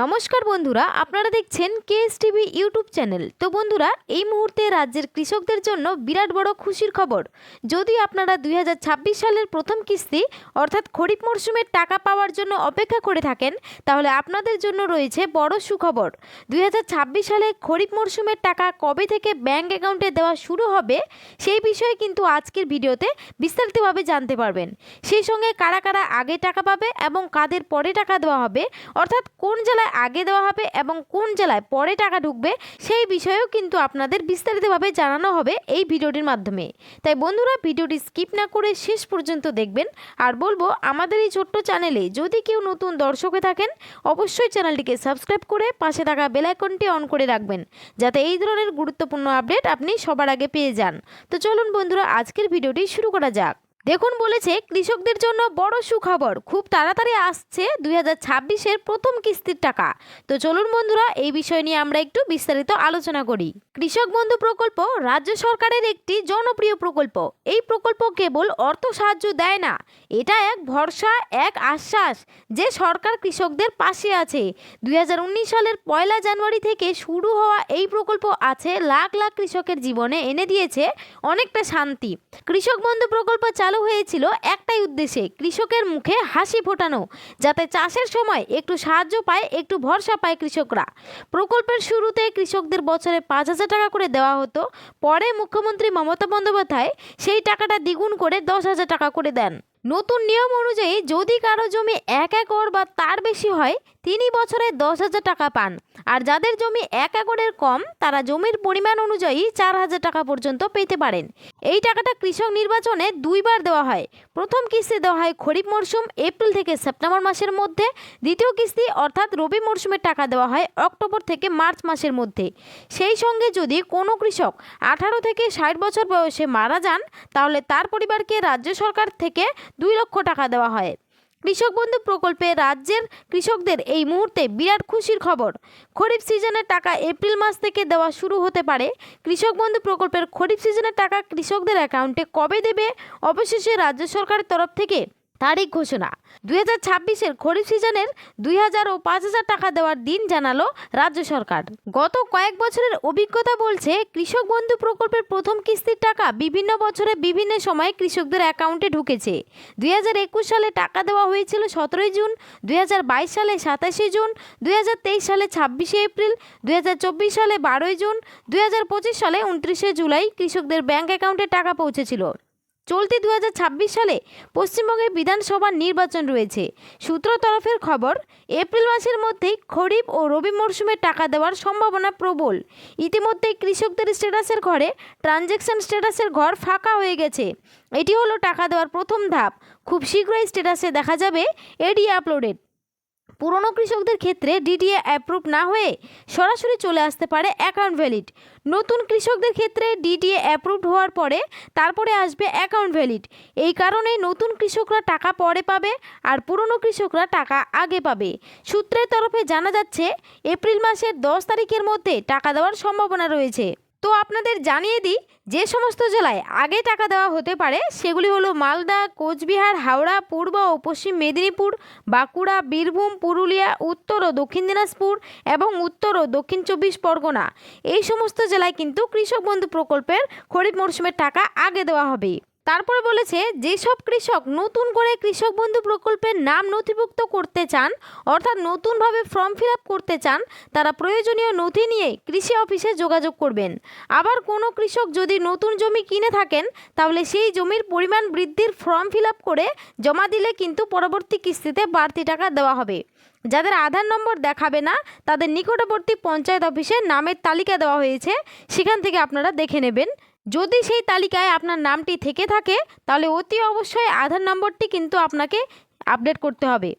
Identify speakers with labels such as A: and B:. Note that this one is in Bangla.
A: নমস্কার বন্ধুরা, আপনারা দেখছেন কেএসটিভি ইউটিউব চ্যানেল। তো বন্ধুরা, এই মুহূর্তে রাজ্যের কৃষকদের জন্য বিরাট বড় খুশির খবর। যদি আপনারা 2026 সালের প্রথম কিস্তি অর্থাৎ খরিফ মরশুমের টাকা পাওয়ার জন্য অপেক্ষা করে থাকেন, তাহলে আপনাদের জন্য রয়েছে বড় সুখবর। 2026 সালে খরিফ মরশুমের টাকা কবে থেকে ব্যাংক অ্যাকাউন্টে দেওয়া শুরু হবে সেই বিষয়ে কিন্তু আজকের ভিডিওতে বিস্তারিতভাবে জানতে পারবেন। সেই সঙ্গে কারা কারা আগে টাকা পাবে এবং কাদের পরে টাকা দেওয়া হবে, অর্থাৎ কোন জেলায় আগে দেওয়া হবে এবং কোন জেলায় পরে টাকা ঢুকবে সেই বিষয়েও কিন্তু আপনাদের বিস্তারিতভাবে জানানো হবে এই ভিডিওটির মাধ্যমে। তাই বন্ধুরা, ভিডিওটি স্কিপ না করে শেষ পর্যন্ত দেখবেন। আর বলবো, আমাদের এই ছোট্ট চ্যানেলে যদি কেউ নতুন দর্শক হয়ে থাকেন, অবশ্যই চ্যানেলটিকে সাবস্ক্রাইব করে পাশে থাকা বেল আইকনটি অন করে রাখবেন, যাতে এই ধরনের গুরুত্বপূর্ণ আপডেট আপনি সবার আগে পেয়ে যান। তো চলুন বন্ধুরা, আজকের ভিডিওটি শুরু করা যাক। দেখুন, বলেছে কৃষকদের জন্য বড় সুখবর, খুব তাড়াতাড়ি আসছে 2026-এর প্রথম কিস্তির টাকা। তো চলুন বন্ধুরা, এই বিষয় নিয়ে আমরা একটু বিস্তারিত আলোচনা করি। কৃষক বন্ধু প্রকল্প রাজ্য সরকারের একটি জনপ্রিয় প্রকল্প। এই প্রকল্প কেবল অর্থ সাহায্য দেয় না, এটা এক ভরসা, এক আশ্বাস যে সরকার কৃষকদের পাশে আছে। 2019 সালের 1 জানুয়ারি থেকে শুরু হওয়া এই প্রকল্প আছে লাখ লাখ কৃষকের জীবনে এনে দিয়েছে অনেকটা শান্তি। কৃষক বন্ধু প্রকল্প চালু হয়েছিল একটাই উদ্দেশ্যে, কৃষকের মুখে হাসি ফোটানো, যাতে চাষের সময় একটু সাহায্য পায়, একটু ভরসা পায় কৃষকরা। প্রকল্পের শুরুতে কৃষকদের বছরে 5,000 টাকা করে দেওয়া হতো। পরে মুখ্যমন্ত্রী মমতা বন্দ্যোপাধ্যায় সেই টাকাটা দ্বিগুণ করে 10,000 টাকা করে দেন। নতুন নিয়ম অনুযায়ী যদি কারো জমি 1 একর বা তার বেশি হয়, তিনি বছরে 10,000 টাকা পান। আর যাদের জমি 1 একরের কম, তারা জমির পরিমাণ অনুযায়ী 4,000 টাকা পর্যন্ত পেতে পারেন। এই টাকাটা কৃষক নির্বাচনে 2 বার দেওয়া হয়। প্রথম কিস্তি দেওয়া হয় খরিফ মরশুম এপ্রিল থেকে সেপ্টেম্বর মাসের মধ্যে। দ্বিতীয় কিস্তি অর্থাৎ রবি মরশুমের টাকা দেওয়া হয় অক্টোবর থেকে মার্চ মাসের মধ্যে। সেই সঙ্গে যদি কোনো কৃষক 18 থেকে 60 বছর বয়সে মারা যান, তাহলে তার পরিবারকে রাজ্য সরকার থেকে 2 লক্ষ টাকা দেওয়া হয়। কৃষক বন্ধু প্রকল্পে রাজ্যের কৃষকদের এই মুহূর্তে বিরাট খুশির খবর। খরিফ সিজনের টাকা এপ্রিল মাস থেকে দেওয়া শুরু হতে পারে। কৃষক বন্ধু প্রকল্পের খরিফ সিজনের টাকা কৃষকদের অ্যাকাউন্টে কবে দেবে, অবশেষে রাজ্য সরকারের তরফ থেকে তারিখ ঘোষণা। 2026-এর খরিফ সিজনের 2,000 ও 5,000 টাকা দেওয়ার দিন জানালো রাজ্য সরকার। গত কয়েক বছরের অভিজ্ঞতা বলছে, কৃষক বন্ধু প্রকল্পের প্রথম কিস্তির টাকা বিভিন্ন বছরে বিভিন্ন সময়ে কৃষকদের অ্যাকাউন্টে ঢুকেছে। 2021 সালে টাকা দেওয়া হয়েছিল 17 জুন, 2022 সালে 27 জুন, 2023 সালে 26 এপ্রিল, 2024 সালে 12 জুন, 2025 সালে 29 জুলাই কৃষকদের ব্যাংক অ্যাকাউন্টে টাকা পৌঁছেছিল। চলতি 2026 সালে পশ্চিমবঙ্গে বিধানসভা নির্বাচন রয়েছে। সূত্র তরফের খবর, এপ্রিল মাসের মধ্যেই খরিফ ও রবি মরশুমের টাকা দেওয়ার সম্ভাবনা প্রবল। ইতিমধ্যেই কৃষকদের স্ট্যাটাসের ঘরে ট্রানজ্যাকশন স্ট্যাটাসের ঘর ফাঁকা হয়ে গেছে। এটি হলো টাকা দেওয়ার প্রথম ধাপ। খুব শীঘ্রই স্ট্যাটাসে দেখা যাবে এডিএ আপলোডেড। পুরনো কৃষকদের ক্ষেত্রে ডিডিএ অ্যাপ্রুভ না হয়ে সরাসরি চলে আসতে পারে অ্যাকাউন্ট ভ্যালিড। নতুন কৃষকদের ক্ষেত্রে ডিডিএ অ্যাপ্রুভড হওয়ার পরে তারপরে আসবে অ্যাকাউন্ট ভ্যালিড। এই কারণে নতুন কৃষকরা টাকা পরে পাবে আর পুরনো কৃষকরা টাকা আগে পাবে। সূত্রের তরফে জানা যাচ্ছে, এপ্রিল মাসের 10 তারিখের মধ্যে টাকা দেওয়ার সম্ভাবনা রয়েছে। তো আপনাদের জানিয়ে দিই, যে সমস্ত জেলায় আগে টাকা দেওয়া হতে পারে সেগুলি হলো মালদা, কোচবিহার, হাওড়া, পূর্ব ও পশ্চিম মেদিনীপুর, বাঁকুড়া, বীরভূম, পুরুলিয়া, উত্তর ও দক্ষিণ দিনাজপুর এবং উত্তর ও দক্ষিণ 24 পরগনা। এই সমস্ত জেলায় কিন্তু কৃষক বন্ধু প্রকল্পের খরিফ মরশুমের টাকা আগে দেওয়া হবে। তারপরে বলেছে, যেসব কৃষক নতুন করে কৃষক বন্ধু প্রকল্পের নাম নথিভুক্ত করতে চান, অর্থাৎ নতুনভাবে ফর্ম ফিল আপ করতে চান, তারা প্রয়োজনীয় নথি নিয়ে কৃষি অফিসে যোগাযোগ করবেন। আবার কোনো কৃষক যদি নতুন জমি কিনে থাকেন, তাহলে সেই জমির পরিমাণ বৃদ্ধির ফর্ম ফিল আপ করে জমা দিলে কিন্তু পরবর্তী কিস্তিতে বাড়তি টাকা দেওয়া হবে। যাদের আধার নম্বর দেখাবে না, তাদের নিকটবর্তী পঞ্চায়েত অফিসে নামের তালিকা দেওয়া হয়েছে, সেখান থেকে আপনারা দেখে নেবেন। যদি সেই তালিকায় আপনার নামটি থেকে থাকে, তাহলে অতি অবশ্যই আধার নম্বরটি কিন্তু আপনাকে আপডেট করতে হবে।